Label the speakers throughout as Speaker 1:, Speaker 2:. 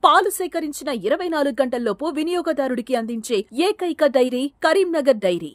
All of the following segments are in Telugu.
Speaker 1: పాలు సేకరించిన 24 గంటల్లోపు వినియోగదారుడికి అందించే ఏకైక డైరీ కరీంనగర్ డైరీ.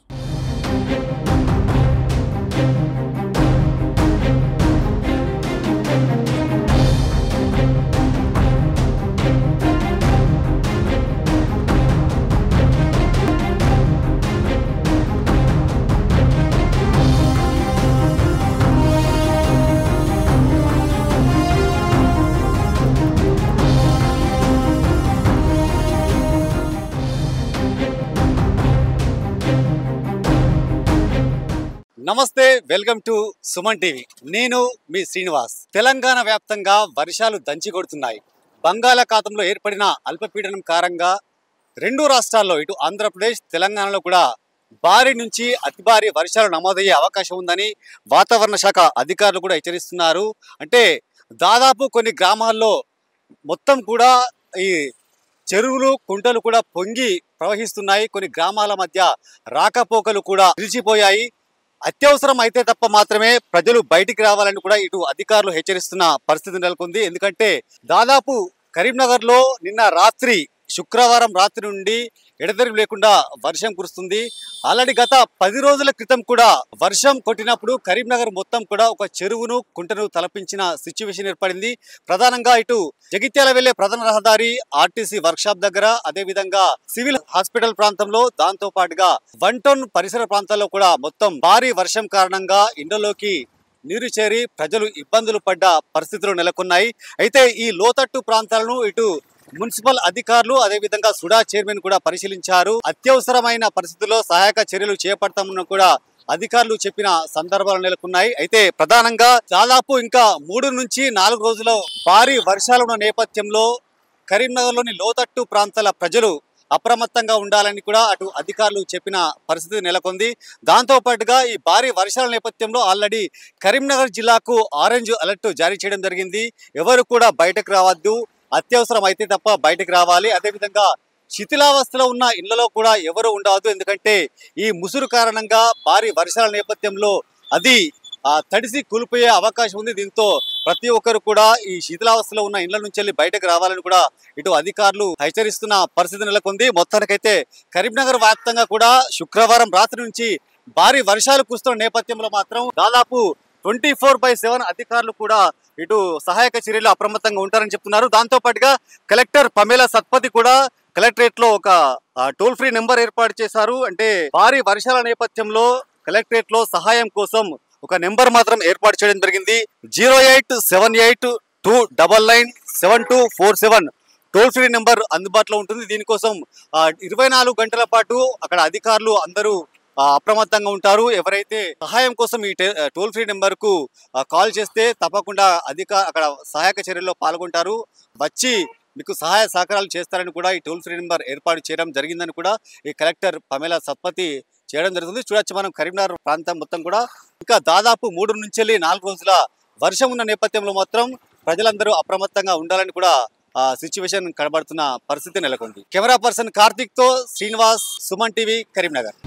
Speaker 2: నమస్తే, వెల్కమ్ టు సుమన్ టీవీ. నేను మీ శ్రీనివాస్. తెలంగాణ వ్యాప్తంగా వర్షాలు దంచి కొడుతున్నాయి. బంగాళాఖాతంలో ఏర్పడిన అల్పపీడనం కారణంగా రెండు రాష్ట్రాల్లో ఇటు ఆంధ్రప్రదేశ్, తెలంగాణలో కూడా భారీ నుంచి అతి భారీ వర్షాలు నమోదయ్యే అవకాశం ఉందని వాతావరణ శాఖ అధికారులు కూడా హెచ్చరిస్తున్నారు. అంటే దాదాపు కొన్ని గ్రామాల్లో మొత్తం కూడా ఈ చెరువులు, కుంటలు కూడా పొంగి ప్రవహిస్తున్నాయి. కొన్ని గ్రామాల మధ్య రాకపోకలు కూడా నిలిచిపోయాయి. అత్యవసరం అయితే తప్ప మాత్రమే ప్రజలు బయటికి రావాలని కూడా ఇటు అధికారులు హెచ్చరిస్తున్న పరిస్థితి నెలకొంది. ఎందుకంటే దాదాపు కరీంనగర్లో నిన్న రాత్రి, శుక్రవారం రాత్రి నుండి ఎడతెరిపి లేకుండా వర్షం కురుస్తుంది. ఆల్రెడీ గత 10 రోజుల క్రితం కూడా వర్షం కొట్టినప్పుడు కరీంనగర్ మొత్తం కూడా ఒక చెరువును, కుంటను తలపించిన సిచ్యువేషన్ ఏర్పడింది. ప్రధానంగా ఇటు జగిత్యాల వెళ్లే ప్రధాన రహదారి, ఆర్టీసీ వర్క్షాప్ దగ్గర, అదేవిధంగా సివిల్ హాస్పిటల్ ప్రాంతంలో, దాంతో పాటుగా 1 టౌన్ పరిసర ప్రాంతాల్లో కూడా మొత్తం భారీ వర్షం కారణంగా ఇండ్లలోకి నీరు చేరి ప్రజలు ఇబ్బందులు పడ్డ పరిస్థితులు నెలకొన్నాయి. అయితే ఈ లోతట్టు ప్రాంతాలను ఇటు మున్సిపల్ అధికారులు, అదేవిధంగా సుడా చైర్మన్ కూడా పరిశీలించారు. అత్యవసరమైన పరిస్థితుల్లో సహాయక చర్యలు చేపడతామని కూడా అధికారులు చెప్పిన సందర్భాలు నెలకొన్నాయి. అయితే ప్రధానంగా దాదాపు ఇంకా 3 నుంచి 4 రోజుల భారీ వర్షాలు ఉన్న నేపథ్యంలో కరీంనగర్లోని లోతట్టు ప్రాంతాల ప్రజలు అప్రమత్తంగా ఉండాలని కూడా అటు అధికారులు చెప్పిన పరిస్థితి నెలకొంది. దాంతో పాటుగా ఈ భారీ వర్షాల నేపథ్యంలో ఆల్రెడీ కరీంనగర్ జిల్లాకు ఆరెంజ్ అలర్ట్ జారీ చేయడం జరిగింది. ఎవరు కూడా బయటకు రావద్దు, అత్యవసరం అయితే తప్ప బయటకు రావాలి. అదేవిధంగా శిథిలావస్థలో ఉన్న ఇళ్లలో కూడా ఎవరు ఉండవద్దు. ఎందుకంటే ఈ ముసురు కారణంగా భారీ వర్షాల నేపథ్యంలో అది తడిసి కూలిపోయే అవకాశం ఉంది. దీంతో ప్రతి ఒక్కరు కూడా ఈ శిథిలావస్థలో ఉన్న ఇళ్ల నుంచి వెళ్ళి బయటకు రావాలని కూడా ఇటు అధికారులు హెచ్చరిస్తున్న పరిస్థితి నెలకొంది. మొత్తానికైతే కరీంనగర్ వ్యాప్తంగా కూడా శుక్రవారం రాత్రి నుంచి భారీ వర్షాలు కురుస్తున్న నేపథ్యంలో మాత్రం దాదాపు 24/7 అధికారులు కూడా ఇటు సహాయక చర్యలు అప్రమత్తంగా ఉంటారని చెప్తున్నారు. దాంతో పాటుగా కలెక్టర్ పమేలా సత్పతి కూడా కలెక్టరేట్ లో ఒక టోల్ ఫ్రీ నెంబర్ ఏర్పాటు చేశారు. అంటే భారీ వర్షాల నేపథ్యంలో కలెక్టరేట్ లో సహాయం కోసం ఒక నెంబర్ మాత్రం ఏర్పాటు చేయడం జరిగింది. 0878299747 టోల్ ఫ్రీ నెంబర్ అందుబాటులో ఉంటుంది. దీనికోసం 24 గంటల పాటు అక్కడ అధికారులు అందరూ అప్రమత్తంగా ఉంటారు. ఎవరైతే సహాయం కోసం ఈ టోల్ ఫ్రీ నెంబర్ కు కాల్ చేస్తే తప్పకుండా అక్కడ సహాయక చర్యల్లో పాల్గొంటారు, వచ్చి మీకు సహాయ సహకారాలు చేస్తారని కూడా ఈ టోల్ ఫ్రీ నెంబర్ ఏర్పాటు చేయడం జరిగిందని కూడా ఈ కలెక్టర్ పమేలా సత్పతి చేయడం జరుగుతుంది. చూడొచ్చు మనం కరీంనగర్ ప్రాంతం మొత్తం కూడా ఇంకా దాదాపు 3 నుంచి 4 రోజుల వర్షం ఉన్న నేపథ్యంలో మాత్రం ప్రజలందరూ అప్రమత్తంగా ఉండాలని కూడా సిచ్యువేషన్ కనబడుతున్న పరిస్థితి నెలకొంది. కెమెరా పర్సన్ కార్తిక్ తో శ్రీనివాస్, సుమన్ టీవీ, కరీంనగర్.